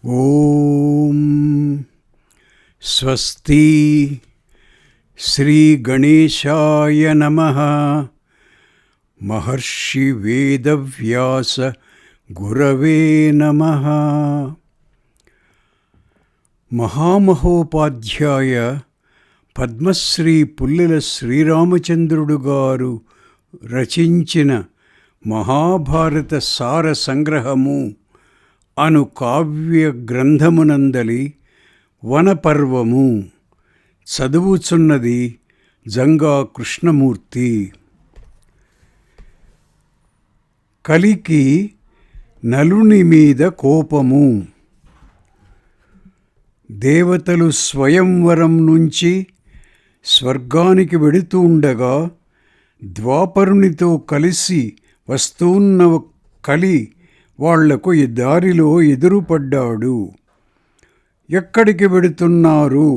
ఓం స్వస్తి శ్రీ గణేశాయ నమః. మహర్షి వేదవ్యాస గురవే నమః. మహామహోపాధ్యాయ పద్మశ్రీ పుల్లెల శ్రీరామచంద్రుడు గారు రచించిన మహాభారత సార సంగ్రహము అను కావ్య గ్రంథమునందలి వనపర్వము చదువుచున్నది జంగా కృష్ణమూర్తి. కలికి నలుని మీద కోపము. దేవతలు స్వయంవరం నుంచి స్వర్గానికి వెడుతూ ఉండగా ద్వాపరునితో కలిసి వస్తూన్న కలి వాళ్లకు ఈ దారిలో ఎదురుపడ్డాడు. ఎక్కడికి వెడుతున్నారు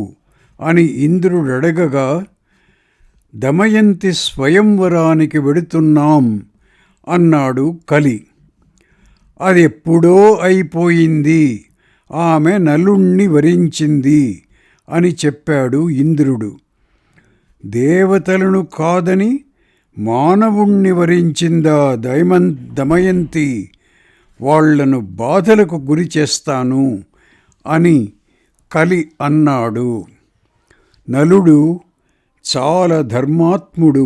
అని ఇంద్రుడు అడగగా, దమయంతి స్వయంవరానికి వెడుతున్నాం అన్నాడు కలి. అది ఎప్పుడో అయిపోయింది, ఆమె నలుణ్ణి వరించింది అని చెప్పాడు ఇంద్రుడు. దేవతలను కాదని మానవుణ్ణి వరించిందా దమయంతి? వాళ్లను బాధలకు గురి చేస్తాను అని కలి అన్నాడు. నలుడు చాలా ధర్మాత్ముడు.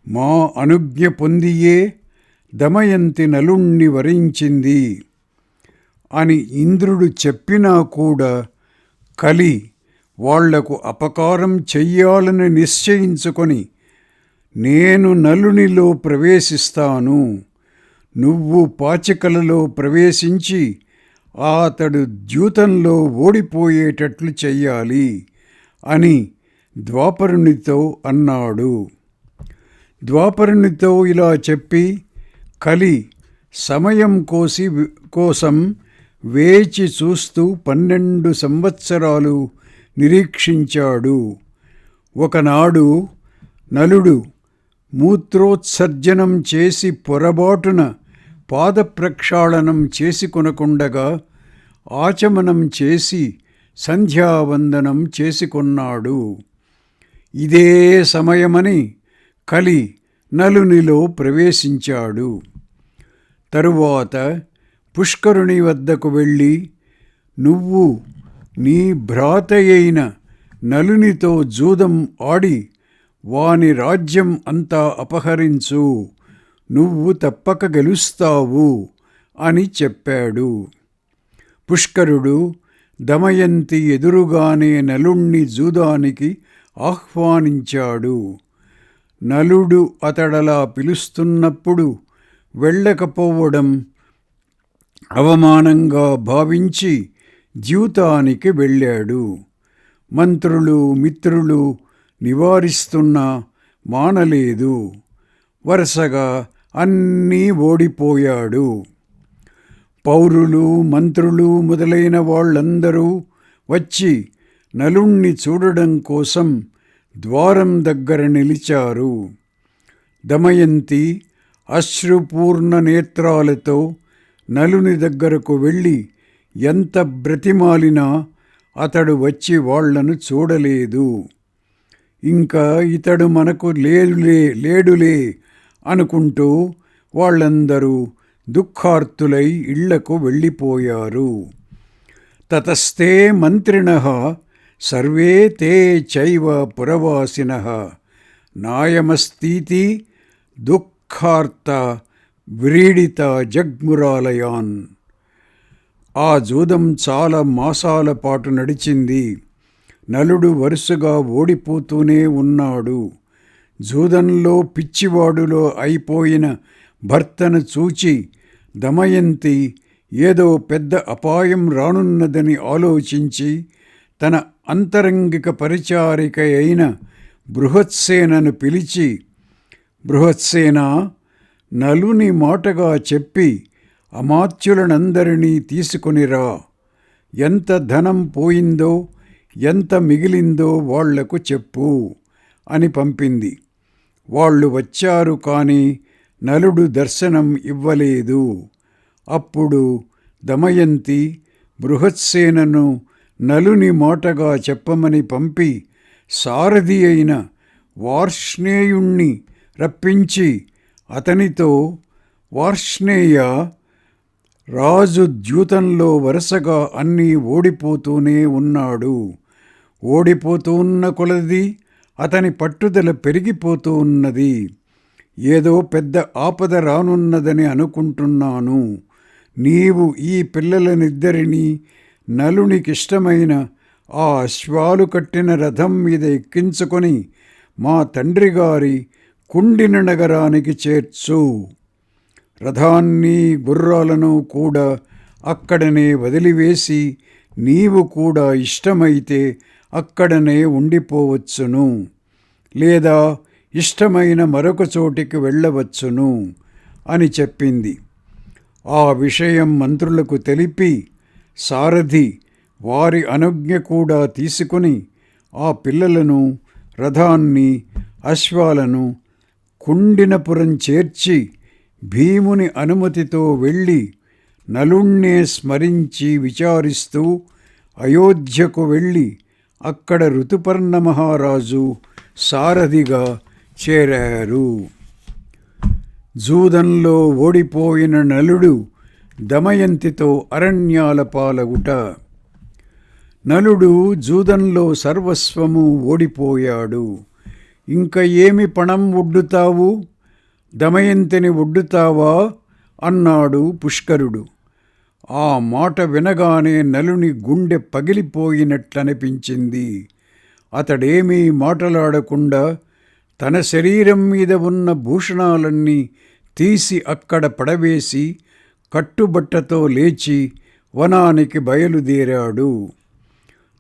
మా అనుజ్ఞ పొందియే దమయంతి నలుణ్ణి వరించింది అని ఇంద్రుడు చెప్పినా కూడా కలి వాళ్లకు అపకారం చెయ్యాలని నిశ్చయించుకొని, నేను నలునిలో ప్రవేశిస్తాను, నువ్వు పాచికలలో ప్రవేశించి అతడు ద్యూతంలో ఓడిపోయేటట్లు చెయ్యాలి అని ద్వాపరునితో అన్నాడు. ద్వాపరునితో ఇలా చెప్పి కలి సమయం కోసం వేచి చూస్తూ 12 సంవత్సరాలు నిరీక్షించాడు. ఒకనాడు నలుడు మూత్రోత్సర్జనం చేసి పొరబాటున పాదప్రక్షాళనం చేసుకొనకుండగా ఆచమనం చేసి సంధ్యావందనం చేసుకొన్నాడు. ఇదే సమయమని కలి నలునిలో ప్రవేశించాడు. తరువాత పుష్కరుని వద్దకు వెళ్ళి, నువ్వు నీ భ్రాతయైన నలునితో జూదం ఆడి వాని రాజ్యం అంతా అపహరించు, నువ్వు తప్పక గెలుస్తావు అని చెప్పాడు. పుష్కరుడు దమయంతి ఎదురుగానే నలుణ్ణి జూదానికి ఆహ్వానించాడు. నలుడు అతడలా పిలుస్తున్నప్పుడు వెళ్ళకపోవడం అవమానంగా భావించి ద్యూతానికి వెళ్ళాడు. మంత్రులు మిత్రులు నివారిస్తున్నా మానలేదు. వరుసగా అన్నీ ఓడిపోయాడు. పౌరులు మంత్రులు మొదలైన వాళ్ళందరూ వచ్చి నలుణ్ణి చూడడం కోసం ద్వారం దగ్గర నిలిచారు. దమయంతి అశ్రుపూర్ణ నేత్రాలతో నలుని దగ్గరకు వెళ్ళి ఎంత బ్రతిమాలినా అతడు వచ్చి వాళ్లను చూడలేదు. ఇంకా ఇతడు మనకు లేడులే అనుకుంటూ వాళ్ళందరూ దుఃఖార్తులై ఇళ్లకు వెళ్ళిపోయారు. తతస్తే మంత్రిణః సర్వే తే చైవ పురవాసినః నాయమస్తీతి దుఃఖార్త వ్రీడిత జగ్మురాలయాన్. ఆ జూదం చాలా మాసాల పాటు నడిచింది. నలుడు వరుసగా ఓడిపోతూనే ఉన్నాడు. జూదంలో పిచ్చివాడులో అయిపోయిన భర్తను చూచి దమయంతి ఏదో పెద్ద అపాయం రానున్నదని ఆలోచించి తన అంతరంగిక పరిచారిక అయిన బృహత్సేనను పిలిచి, బృహత్సేన, నలుని మాటగా చెప్పి అమాత్యులనందరినీ తీసుకొనిరా. ఎంత ధనం పోయిందో ఎంత మిగిలిందో వాళ్లకు చెప్పు అని పంపింది. వాళ్ళు వచ్చారు, కానీ నలుడు దర్శనం ఇవ్వలేదు. అప్పుడు దమయంతి బృహత్సేనను నలుని మాటగా చెప్పమని పంపి సారథి అయిన వార్ష్ణేయుణ్ణి రప్పించి అతనితో, వార్ష్ణేయ, రాజు ద్యూతంలో వరుసగా అన్నీ ఓడిపోతూనే ఉన్నాడు. ఓడిపోతూ ఉన్న కొలది అతని పట్టుదల పెరిగిపోతూ ఉన్నది. ఏదో పెద్ద ఆపద రానున్నదని అనుకుంటున్నాను. నీవు ఈ పిల్లలనిద్దరినీ నలునికిష్టమైన ఆ అశ్వాలు కట్టిన రథం మీద ఎక్కించుకొని మా తండ్రి గారి కుండిన నగరానికి చేర్చు. రథాన్ని గుర్రాలను కూడా అక్కడనే వదిలివేసి నీవు కూడా ఇష్టమైతే అక్కడనే ఉండిపోవచ్చును, లేదా ఇష్టమైన మరొక చోటికి వెళ్ళవచ్చును అని చెప్పింది. ఆ విషయం మంత్రులకు తెలిపి సారథి వారి అనుజ్ఞ కూడా తీసుకుని ఆ పిల్లలను, రథాన్ని, అశ్వాలను కుండినపురం చేర్చి భీముని అనుమతితో వెళ్ళి నలుణ్ణే స్మరించి విచారిస్తూ అయోధ్యకు వెళ్ళి అక్కడ ఋతుపర్ణ మహారాజు సారథిగా చేరారు. జూదంలో ఓడిపోయిన నలుడు దమయంతితో అరణ్యాల పాలగుట. నలుడు జూదంలో సర్వస్వము ఓడిపోయాడు. ఇంక ఏమి పణం ఒడ్డుతావు? దమయంతిని ఒడ్డుతావా అన్నాడు పుష్కరుడు. ఆ మాట వినగానే నలుని గుండె పగిలిపోయినట్లనిపించింది. అతడేమీ మాటలాడకుండా తన శరీరం మీద ఉన్న భూషణాలన్నీ తీసి అక్కడ పడవేసి కట్టుబట్టతో లేచి వనానికి బయలుదేరాడు.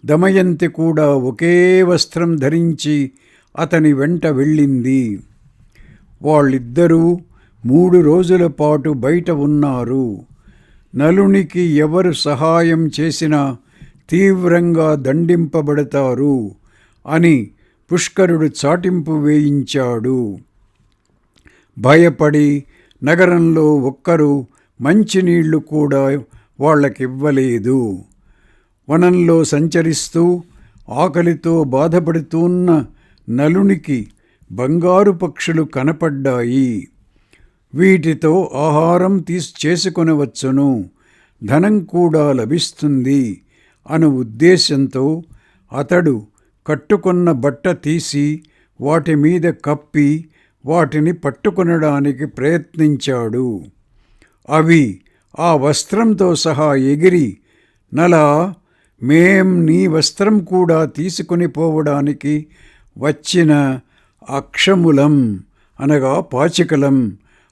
దమయంతి కూడా ఒకే వస్త్రం ధరించి అతని వెంట వెళ్ళింది. వాళ్ళిద్దరూ 3 రోజుల పాటు బయట ఉన్నారు. నలునికి ఎవరు సహాయం చేసినా తీవ్రంగా దండింపబడతారు అని పుష్కరుడు చాటింపు వేయించాడు. భయపడి నగరంలో ఒక్కరూ మంచినీళ్లు కూడా వాళ్ళకివ్వలేదు. వనంలో సంచరిస్తూ ఆకలితో బాధపడుతున్న నలునికి బంగారు పక్షులు కనపడ్డాయి. వీటితో ఆహారం చేసుకొనవచ్చును, ధనం కూడా లభిస్తుంది అను ఉద్దేశంతో అతడు కట్టుకున్న బట్ట తీసి వాటి మీద కప్పి వాటిని పట్టుకొనడానికి ప్రయత్నించాడు. అవి ఆ వస్త్రంతో సహా ఎగిరి, నలా, మేం నీ వస్త్రం కూడా తీసుకొని పోవడానికి వచ్చిన అక్షములం అనగా పాచికలం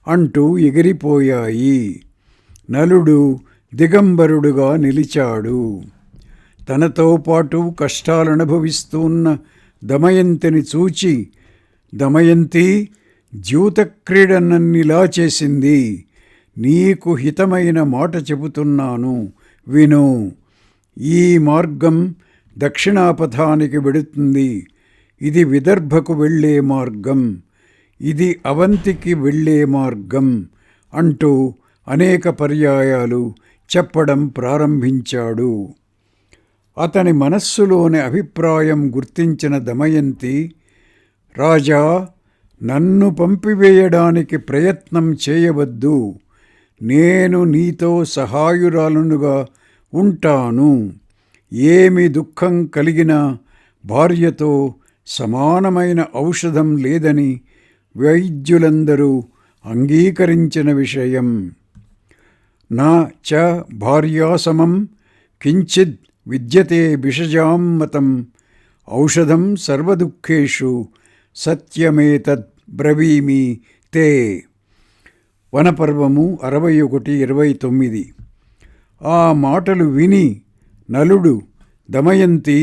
అంటూ ఎగిరిపోయాయి. నలుడు దిగంబరుడుగా నిలిచాడు. తనతో పాటు కష్టాలనుభవిస్తున్న దమయంతిని చూచి, దమయంతి, ద్యూతక్రీడ నన్నిలా చేసింది. నీకు హితమైన మాట చెబుతున్నాను, విను. ఈ మార్గం దక్షిణాపథానికి వెడుతుంది. ఇది విదర్భకు వెళ్ళే మార్గం, ఇది అవంతికి వెళ్ళే మార్గం అంటూ అనేక పర్యాయాలు చెప్పడం ప్రారంభించాడు. అతని మనస్సులోని అభిప్రాయం గుర్తించిన దమయంతి, రాజా, నన్ను పంపివేయడానికి ప్రయత్నం చేయవద్దు. నేను నీతో సహాయురాలునుగా ఉంటాను. ఏమి దుఃఖం కలిగినా భార్యతో సమానమైన ఔషధం లేదని వైద్యులందరూ అంగీకరించిన విషయం. నా చ భార్యాసమం కించిద్ విద్యతే భిషజాం మతం ఔషధం సర్వదుఃఖేషు సత్యమేతద్ బ్రవీమి తే. వనపర్వము 61:29. ఆ మాటలు విని నలుడు, దమయంతి,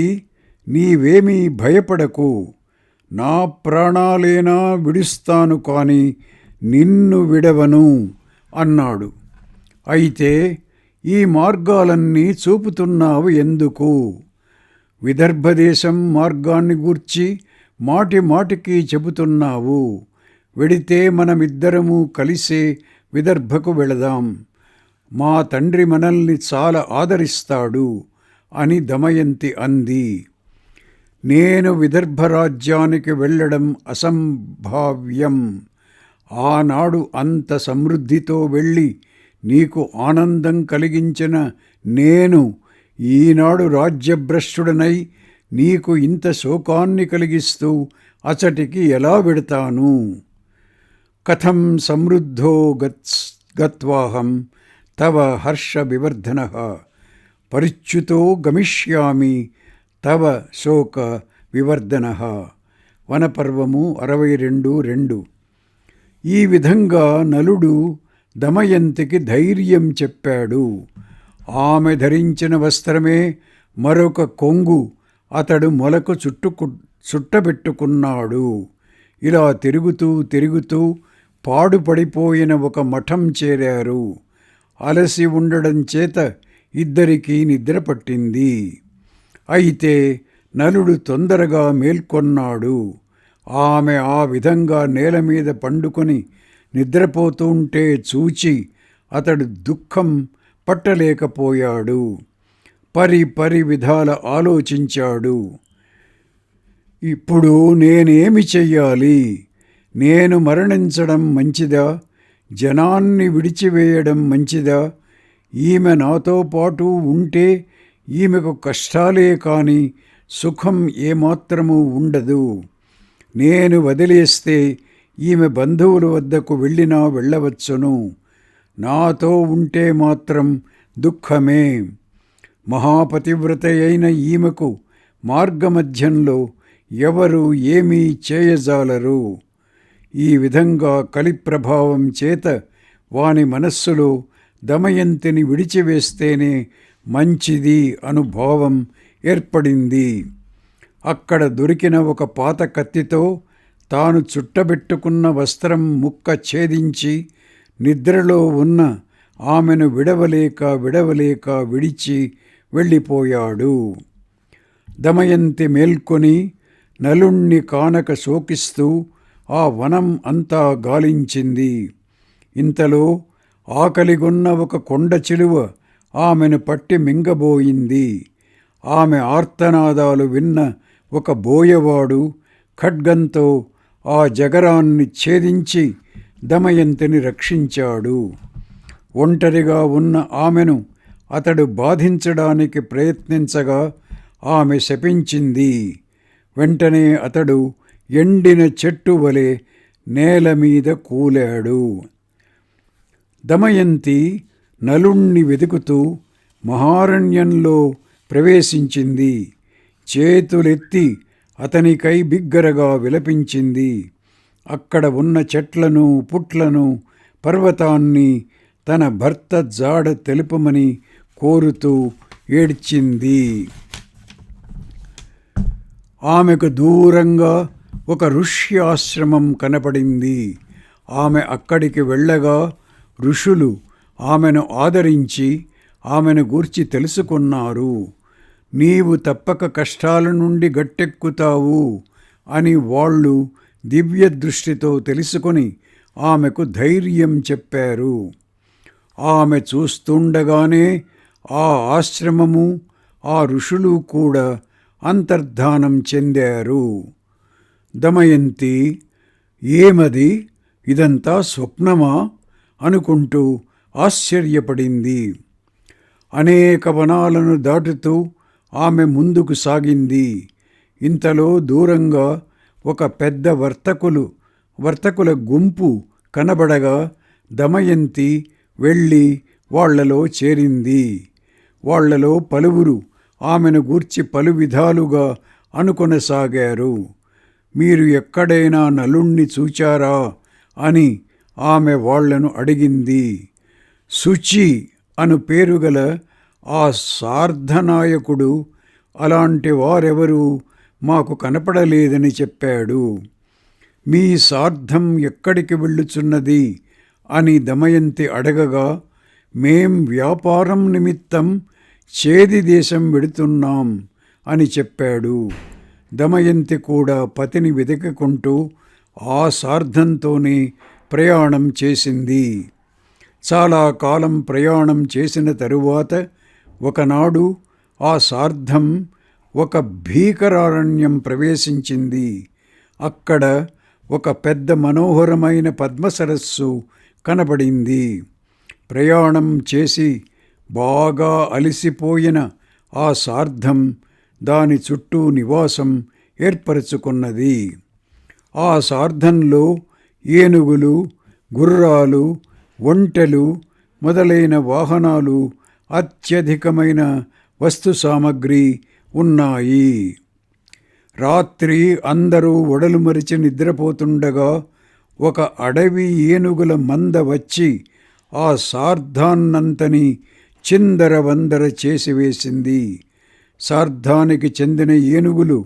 నీవేమీ భయపడకు, నా ప్రాణాలేనా విడుస్తాను కాని నిన్ను విడవను అన్నాడు. అయితే ఈ మార్గాలన్నీ చూపుతున్నావు ఎందుకు? విదర్భదేశం మార్గాన్ని గూర్చి మాటి మాటికి చెబుతున్నావు. వెడితే మనమిద్దరము కలిసే విదర్భకు వెళదాం. మా తండ్రి మనల్ని చాలా ఆదరిస్తాడు అని దమయంతి అంది. నేను విదర్భరాజ్యానికి వెళ్ళడం అసంభావ్యం. ఆనాడు అంత సమృద్ధితో వెళ్ళి నీకు ఆనందం కలిగించిన నేను ఈనాడు రాజ్యభ్రష్టుడనై నీకు ఇంత శోకాన్ని కలిగిస్తూ అచటికి ఎలా వెడతాను? కథం సమృద్ధో గత్వాహం తవ హర్ష వివర్ధనః పరిచ్యుతో గమిష్యామి తవ శోక వివర్ధనః. వనపర్వము 62:2. ఈ విధంగా నలుడు దమయంతికి ధైర్యం చెప్పాడు. ఆమె ధరించిన వస్త్రమే మరొక కొంగు అతడు మొలకు చుట్టబెట్టుకున్నాడు. ఇలా తిరుగుతూ తిరుగుతూ పాడుపడిపోయిన ఒక మఠం చేరారు. అలసి ఉండడం చేత ఇద్దరికీ నిద్ర పట్టింది. అయితే నలుడు తొందరగా మేల్కొన్నాడు. ఆమె ఆ విధంగా నేల మీద పండుకొని నిద్రపోతుంటే చూచి అతడు దుఃఖం పట్టలేకపోయాడు. పరి విధాల ఆలోచించాడు. ఇప్పుడు నేనేమి చెయ్యాలి? నేను మరణించడం మంచిదా? జనాన్ని విడిచివేయడం మంచిదా? ఈమె నాతో పాటు ఉంటే ఈమెకు కష్టాలే కాని సుఖం ఏమాత్రమూ ఉండదు. నేను వదిలేస్తే ఈమె బంధువుల వద్దకు వెళ్ళినా వెళ్ళవచ్చును. నాతో ఉంటే మాత్రం దుఃఖమే. మహాపతివ్రత అయిన ఈమెకు మార్గమధ్యంలో ఎవరు ఏమీ చేయజాలరు. ఈ విధంగా కలి ప్రభావం చేత వాని మనస్సులో దమయంతిని విడిచివేస్తేనే మంచిది అనుభావం ఏర్పడింది. అక్కడ దొరికిన ఒక పాత కత్తితో తాను చుట్టబెట్టుకున్న వస్త్రం ముక్క ఛేదించి నిద్రలో ఉన్న ఆమెను విడవలేక విడిచి వెళ్ళిపోయాడు. దమయంతి మేల్కొని నలుణ్ణి కానక శోకిస్తూ ఆ వనం అంతా గాలించింది. ఇంతలో ఆకలిగొన్న ఒక కొండ చిలువ ఆమెను పట్టి మింగబోయింది. ఆమె ఆర్తనాదాలు విన్న ఒక బోయవాడు ఖడ్గంతో ఆ జగరాన్ని ఛేదించి దమయంతిని రక్షించాడు. ఒంటరిగా ఉన్న ఆమెను అతడు బాధించడానికి ప్రయత్నించగా ఆమె శపించింది. వెంటనే అతడు ఎండిన చెట్టు వలె నేల మీద కూలాడు. దమయంతి నలుణ్ణి వెతుకుతూ మహారణ్యంలో ప్రవేశించింది. చేతులెత్తి అతనికై బిగ్గరగా విలపించింది. అక్కడ ఉన్న చెట్లను పుట్లను పర్వతాన్ని తన భర్త జాడ తెలుపమని కోరుతూ ఏడ్చింది. ఆమెకు దూరంగా ఒక ఋష్య ఆశ్రమం కనపడింది. ఆమె అక్కడికి వెళ్ళగా ఋషులు ఆమెను ఆదరించి ఆమెను గూర్చి తెలుసుకున్నారు. నీవు తప్పక కష్టాల నుండి గట్టెక్కుతావు అని వాళ్ళు దివ్య దృష్టితో తెలుసుకొని ఆమెకు ధైర్యం చెప్పారు. ఆమె చూస్తుండగానే ఆ ఆశ్రమము ఆ ఋషులు కూడా అంతర్ధానం చెందారు. దమయంతి ఏమది, ఇదంతా స్వప్నమా అనుకుంటూ ఆశ్చర్యపడింది. అనేక వనాలను దాటుతూ ఆమె ముందుకు సాగింది. ఇంతలో దూరంగా ఒక పెద్ద వర్తకుల గుంపు కనబడగా దమయంతి వెళ్ళి వాళ్లలో చేరింది. వాళ్లలో పలువురు ఆమెను గూర్చి పలు విధాలుగా అనుకొనసాగారు. మీరు ఎక్కడైనా నలుణ్ణి చూచారా అని ఆమె వాళ్లను అడిగింది. శుచి అను పేరుగల ఆ సార్ధనాయకుడు అలాంటి వారెవరూ మాకు కనపడలేదని చెప్పాడు. మీ సార్ధం ఎక్కడికి వెళ్ళుచున్నది అని దమయంతి అడగగా, మేం వ్యాపారం నిమిత్తం చేది దేశం వెడుతున్నాం అని చెప్పాడు. దమయంతి కూడా పతిని వెతుకుంటూ ఆ సార్ధంతోనే ప్రయాణం చేసింది. చాలా కాలం ప్రయాణం చేసిన తరువాత ఒకనాడు ఆ సార్ధం ఒక భీకరారణ్యం ప్రవేశించింది. అక్కడ ఒక పెద్ద మనోహరమైన పద్మసరస్సు కనబడింది. ప్రయాణం చేసి బాగా అలసిపోయిన ఆ సార్ధం దాని చుట్టూ నివాసం ఏర్పరచుకున్నది. ఆ సార్ధంలో ఏనుగులు, గుర్రాలు, ఒంటెలు మొదలైన వాహనాలు, అత్యధికమైన వస్తు సామగ్రి ఉన్నాయి. రాత్రి అందరూ ఒడలు మరిచి నిద్రపోతుండగా ఒక అడవి ఏనుగుల మంద వచ్చి ఆ సార్ధాన్నంతని చిందరవందర చేసివేసింది. సార్ధానికి చెందిన ఏనుగులు,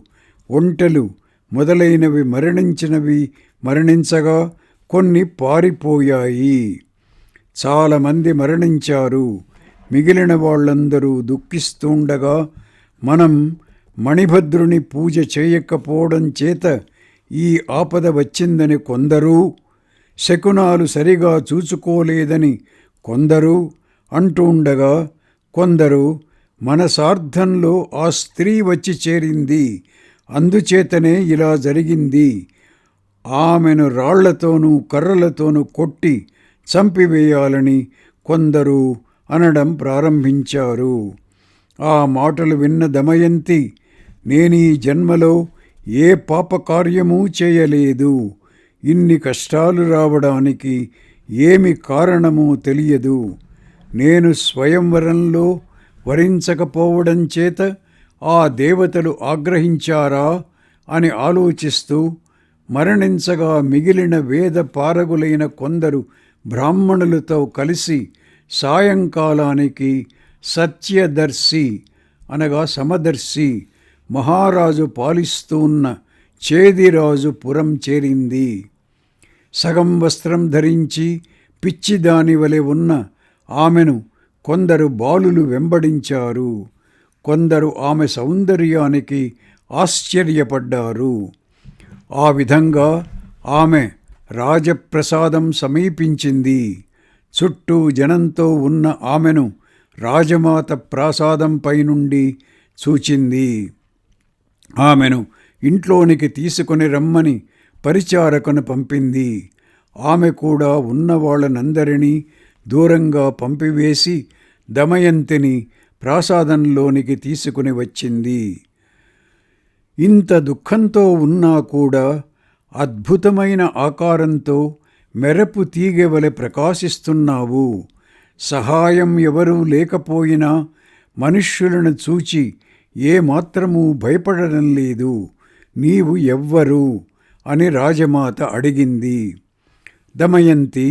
ఒంటెలు మొదలైనవి మరణించగా కొన్ని పారిపోయాయి. చాలామంది మరణించారు. మిగిలిన వాళ్ళందరూ దుఃఖిస్తుండగా మనం మణిభద్రుని పూజ చేయకపోవడం చేత ఈ ఆపద వచ్చిందని కొందరు, శకునాలు సరిగా చూసుకోలేదని కొందరు అంటుండగా, కొందరు మన సార్ధంలో ఆ స్త్రీ వచ్చి చేరింది, అందుచేతనే ఇలా జరిగింది, ఆమెను రాళ్లతోనూ కర్రలతోనూ కొట్టి చంపివేయాలని కొందరు అనడం ప్రారంభించారు. ఆ మాటలు విన్న దమయంతి, నేనీ జన్మలో ఏ పాపకార్యమూ చేయలేదు, ఇన్ని కష్టాలు రావడానికి ఏమి కారణమో తెలియదు, నేను స్వయంవరంలో వరించకపోవడం చేత ఆ దేవతలు ఆగ్రహించారా అని ఆలోచిస్తూ మరణించగా మిగిలిన వేద పారగులైన కొందరు బ్రాహ్మణులతో కలిసి సాయంకాలానికి సత్యదర్శి అనగా సమదర్శి మహారాజు పాలిస్తూన్న చేదిరాజు పురం చేరింది. సగం వస్త్రం ధరించి పిచ్చిదాని వలె ఉన్న ఆమెను కొందరు బాలులు వెంబడించారు. కొందరు ఆమె సౌందర్యానికి ఆశ్చర్యపడ్డారు. ఆ విధంగా ఆమె రాజప్రసాదం సమీపించింది. చుట్టూ జనంతో ఉన్న ఆమెను రాజమాత ప్రాసాదంపై నుండి చూచింది. ఆమెను ఇంట్లోనికి తీసుకొని రమ్మని పరిచారకును పంపింది. ఆమె కూడా ఉన్నవాళ్ళనందరినీ దూరంగా పంపివేసి దమయంతిని ప్రాసాదంలోనికి తీసుకుని వచ్చింది. ఇంత దుఃఖంతో ఉన్నా కూడా అద్భుతమైన ఆకారంతో మెరపు తీగెవలె ప్రకాశిస్తున్నావు. సహాయం ఎవరూ లేకపోయినా మనుష్యులను చూచి ఏమాత్రమూ భయపడడం లేదు. నీవు ఎవ్వరు అని రాజమాత అడిగింది. దమయంతి,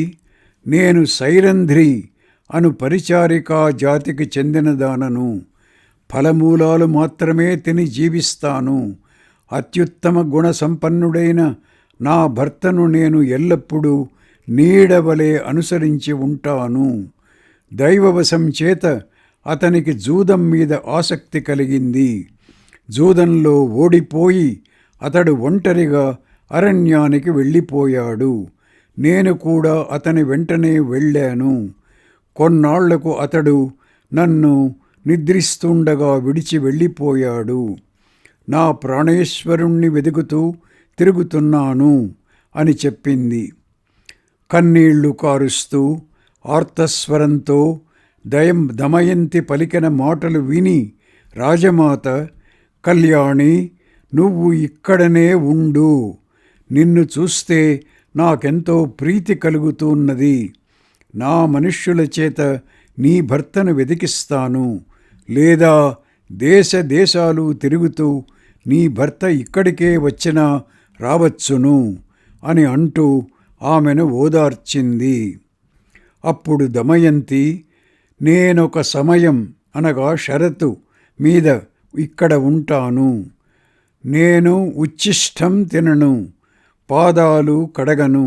నేను సైరంధ్రి అను పరిచారికా జాతికి చెందినదానను. ఫలమూలాలు మాత్రమే తిని జీవిస్తాను. అత్యుత్తమ గుణ సంపన్నుడైన నా భర్తను నేను ఎల్లప్పుడూ నీడవలే అనుసరించి ఉంటాను. దైవవశం చేత అతనికి జూదం మీద ఆసక్తి కలిగింది. జూదంలో ఓడిపోయి అతడు ఒంటరిగా అరణ్యానికి వెళ్ళిపోయాడు. నేను కూడా అతని వెంటనే వెళ్ళాను. కొన్నాళ్లకు అతడు నన్ను నిద్రిస్తుండగా విడిచి వెళ్ళిపోయాడు. నా ప్రాణేశ్వరుణ్ణి వెతుకుతూ తిరుగుతున్నాను అని చెప్పింది. కన్నీళ్లు కారుస్తూ ఆర్తస్వరంతో దమయంతి పలికిన మాటలు విని రాజమాత, కళ్యాణి, నువ్వు ఇక్కడనే ఉండు. నిన్ను చూస్తే నాకెంతో ప్రీతి కలుగుతున్నది. నా మనుష్యుల చేత నీ భర్తను వెతికిస్తాను, లేదా దేశాలు తిరుగుతూ నీ భర్త ఇక్కడికే వచ్చినా రావచ్చును అని అంటూ ఆమెను ఓదార్చింది. అప్పుడు దమయంతి, నేనొక సమయం అనగా షరతు మీద ఇక్కడ ఉంటాను. నేను ఉచ్ఛిష్టం తినను, పాదాలు కడగను,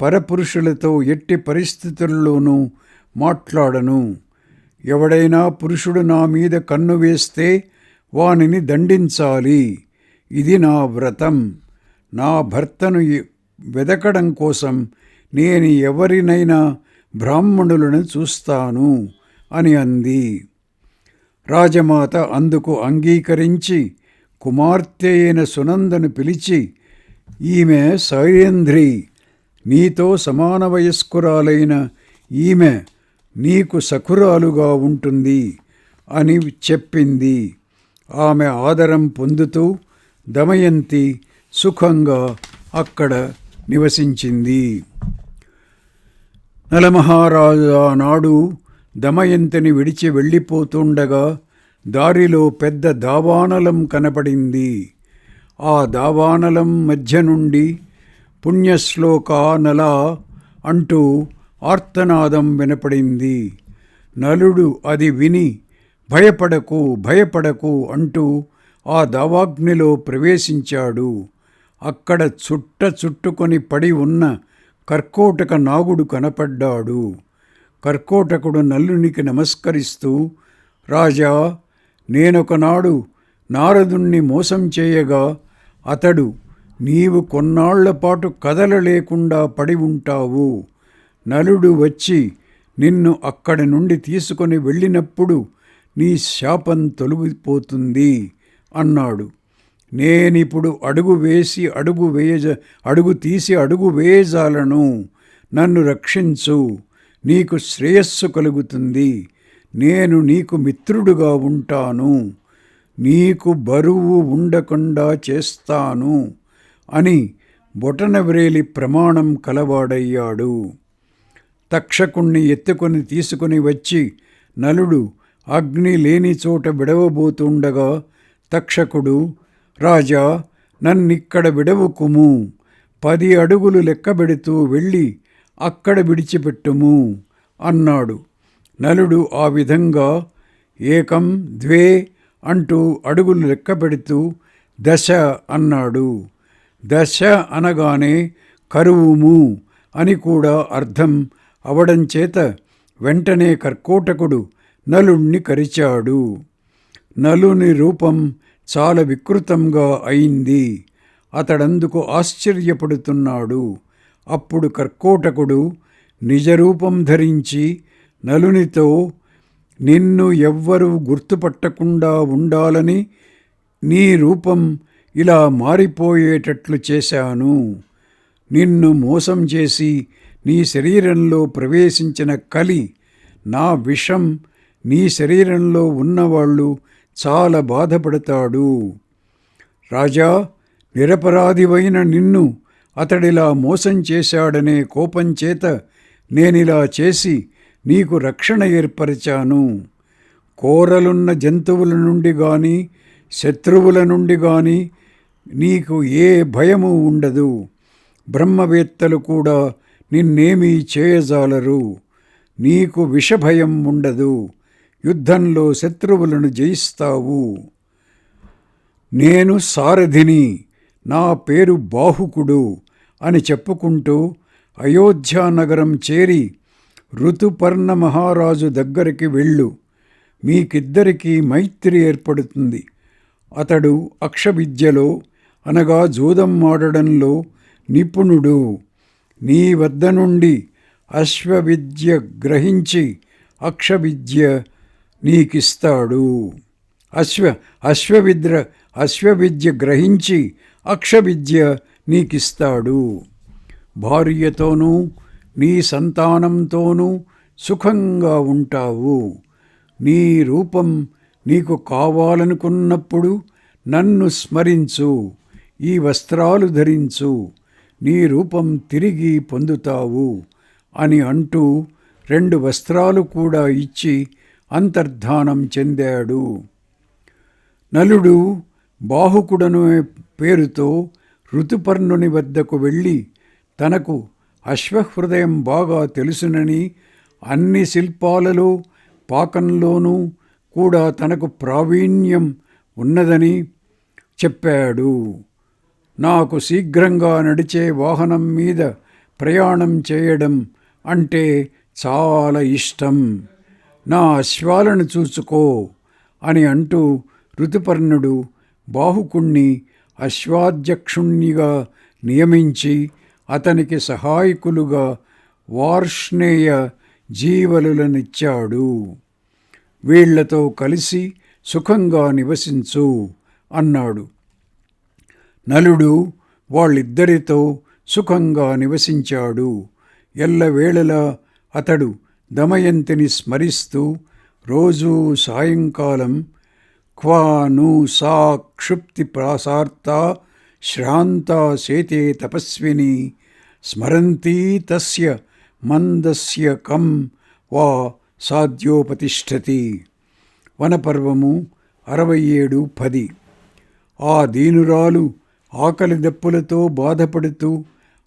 పరపురుషులతో ఎట్టి పరిస్థితుల్లోనూ మాట్లాడను. ఎవడైనా పురుషుడు నా మీద కన్ను వేస్తే వానిని దండించాలి. ఇది నా వ్రతం. నా భర్తను వెదకడం కోసం నేను ఎవరినైనా బ్రాహ్మణులను చూస్తాను అని అంది. రాజమాత అందుకు అంగీకరించి కుమార్తె అయిన సునందను పిలిచి, ఈమె సైరేంద్రి, నీతో సమాన వయస్కురాలైన ఈమె నీకు సఖురాలుగా ఉంటుంది అని చెప్పింది. ఆమె ఆదరం పొందుతూ దమయంతి సుఖంగా అక్కడ నివసించింది. నలమహారాజు ఆనాడు దమయంతిని విడిచి వెళ్ళిపోతుండగా దారిలో పెద్ద దావానలం కనపడింది. ఆ దావానలం మధ్య నుండి పుణ్యశ్లోక నల అంటూ ఆర్తనాదం వినపడింది. నలుడు అది విని భయపడకు భయపడకు అంటూ ఆ దావాగ్నిలో ప్రవేశించాడు. అక్కడ చుట్టుకొని పడి ఉన్న కర్కోటక నాగుడు కనపడ్డాడు. కర్కోటకుడు నలునికి నమస్కరిస్తూ, రాజా, నేనొకనాడు నారదుణ్ణి మోసం చేయగా అతడు నీవు కొన్నాళ్లపాటు కదలలేకుండా పడి ఉంటావు. నలుడు వచ్చి నిన్ను అక్కడి నుండి తీసుకొని వెళ్ళినప్పుడు నీ శాపం తొలగిపోతుంది అన్నాడు. నేనిప్పుడు అడుగు తీసి అడుగు వేయజాలను. నన్ను రక్షించు, నీకు శ్రేయస్సు కలుగుతుంది. నేను నీకు మిత్రుడుగా ఉంటాను. నీకు బరువు ఉండకుండా చేస్తాను అని బొటనవ్రేలి ప్రమాణం కలవాడయ్యాడు. తక్షకుణ్ణి ఎత్తుకొని తీసుకొని వచ్చి నలుడు అగ్ని లేని చోట విడవబోతుండగా తక్షకుడు, రాజా, నన్నిక్కడ విడవకుము. 10 అడుగులు లెక్కబెడుతూ వెళ్ళి అక్కడ విడిచిపెట్టుము అన్నాడు. నలుడు ఆ విధంగా 1, 2 అంటూ అడుగులు లెక్కపెడుతూ 10 అన్నాడు. 10 అనగానే కరువుము అని కూడా అర్థం అవడం చేత వెంటనే కర్కోటకుడు నలుణ్ణి కరిచాడు. నలుని రూపం చాలా వికృతంగా అయింది. అతడందుకు ఆశ్చర్యపడుతున్నాడు. అప్పుడు కర్కోటకుడు నిజరూపం ధరించి నలునితో, నిన్ను ఎవ్వరూ గుర్తుపట్టకుండా ఉండాలని నీ రూపం ఇలా మారిపోయేటట్లు చేశాను. నిన్ను మోసం చేసి నీ శరీరంలో ప్రవేశించిన కలి, నా విషం నీ శరీరంలో ఉన్నవాళ్ళు చాలా బాధపడతాడు. రాజా, నిరపరాధివైన నిన్ను అతడిలా మోసం చేశాడనే కోపం చేత నేనిలా చేసి నీకు రక్షణ ఏర్పరిచాను. కోరలున్న జంతువుల నుండి గాని శత్రువుల నుండి గాని నీకు ఏ భయము ఉండదు. బ్రహ్మవేత్తలు కూడా నిన్నేమీ చేయజాలరు. నీకు విషభయం ఉండదు. యుద్ధంలో శత్రువులను జయిస్తావు. నేను సారథిని, నా పేరు బాహుకుడు అని చెప్పుకుంటూ అయోధ్యానగరం చేరి ఋతుపర్ణ మహారాజు దగ్గరికి వెళ్ళు. మీకిద్దరికీ మైత్రి ఏర్పడుతుంది. అతడు అక్షవిద్యలో అనగా జూదం ఆడడంలో నిపుణుడు. నీ వద్ద నుండి అశ్వవిద్య గ్రహించి అక్షవిద్య నీకిస్తాడు. అశ్వవిద్య గ్రహించి అక్షవిద్య నీకిస్తాడు. భార్యతోనూ నీ సంతానంతోనూ సుఖంగా ఉంటావు. నీ రూపం నీకు కావాలనుకున్నప్పుడు నన్ను స్మరించు. ఈ వస్త్రాలు ధరించు. నీ రూపం తిరిగి పొందుతావు అని అంటూ 2 వస్త్రాలు కూడా ఇచ్చి అంతర్ధానం చెందాడు. నలుడు బాహుకుడను పేరుతో ఋతుపర్ణుని వద్దకు వెళ్ళి తనకు అశ్వహృదయం బాగా తెలుసునని, అన్ని శిల్పాలలో పాకంలోనూ కూడా తనకు ప్రావీణ్యం ఉన్నదని చెప్పాడు. నాకు శీఘ్రంగా నడిచే వాహనం మీద ప్రయాణం చేయడం అంటే చాలా ఇష్టం. నా అశ్వాలను చూసుకో అని అంటూ ఋతుపర్ణుడు బాహుకుణ్ణి అశ్వాధ్యక్షుణ్ణిగా నియమించి అతనికి సహాయకులుగా వార్ష్ణేయ జీవలులనిచ్చాడు. వీళ్లతో కలిసి సుఖంగా నివసించు అన్నాడు. నలుడు వాళ్ళిద్దరితో సుఖంగా నివసించాడు. ఎల్లవేళలా అతడు దమయంతిని స్మరిస్తూ రోజూ సాయంకాలం క్వా ను సా క్షుప్తి ప్రాసార్తా శ్రాంతా సేతే తపస్విని స్మరంతీ తస్య మందస్య కం వా సాధ్యోపతిష్ఠతి. వనపర్వము 67:10. ఆ దీనురాలు ఆకలి దప్పులతో బాధపడుతూ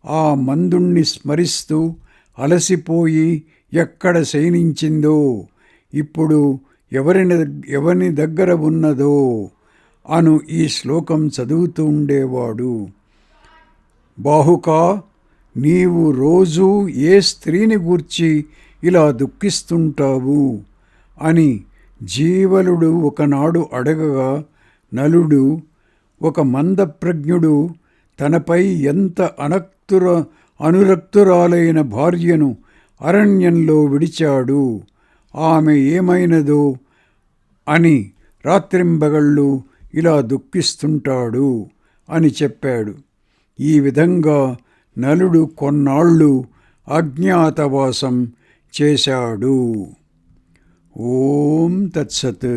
ఆ మందుణ్ణి స్మరిస్తూ అలసిపోయి ఎక్కడ శయనించిందో, ఇప్పుడు ఎవరి దగ్గర ఉన్నదో అను ఈ శ్లోకం చదువుతూ ఉండేవాడు. బాహుకా, నీవు రోజూ ఏ స్త్రీని గూర్చి ఇలా దుఃఖిస్తుంటావు అని జీవలుడు ఒకనాడు అడగగా, నలుడు ఒక మందప్రజ్ఞుడు తనపై ఎంత అనురక్తురాలైన భార్యను అరణ్యంలో విడిచాడు, ఆమె ఏమైనదో అని రాత్రింబగళ్ళు ఇలా దుఃఖిస్తుంటాడు అని చెప్పాడు. ఈ విధంగా నలుడు కొన్నాళ్ళు అజ్ఞాతవాసం చేశాడు. ఓం తత్సత్.